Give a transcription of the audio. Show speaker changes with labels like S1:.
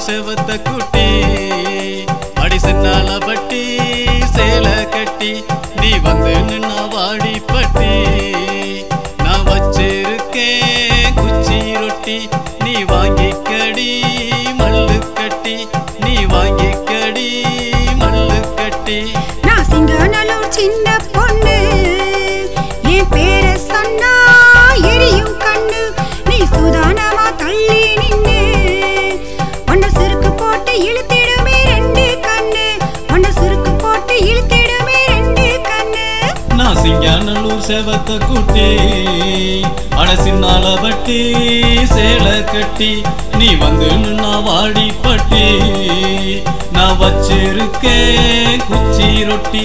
S1: செவத்த குட்டி அடி சின்னால பட்டி சேல கட்டி நீ வந்து நின்னா வாடி பட்டி நான் வச்சிருக்கேன் குச்சி ரொட்டி நீ வாங்கிக்கடி மல்லு கட்டி நீ வாங்கிக்கடி மல்லு கட்டி
S2: நான் சிங்கநல்லூர் சின்ன பொண்ணு என் பேர சொன்னா எரியும் கண்ணு நீ சுதானமா தள்ளி நின்னு ஒன்ன சுருக்கு போட்டு இழுத்திடுமே ரெண்டு கண்ணு ஒன்ன சுருக்கு போட்டு இழுத்திடுமே ரெண்டு கண்ணு
S1: நான் சிங்கநல்லூர் செவத்த குட்டி அட சின்னால பட்டி சேல கட்டி நீ வந்து நின்னா வாடி பட்டி நான் வச்சிருக்கேன் குச்சி ரொட்டி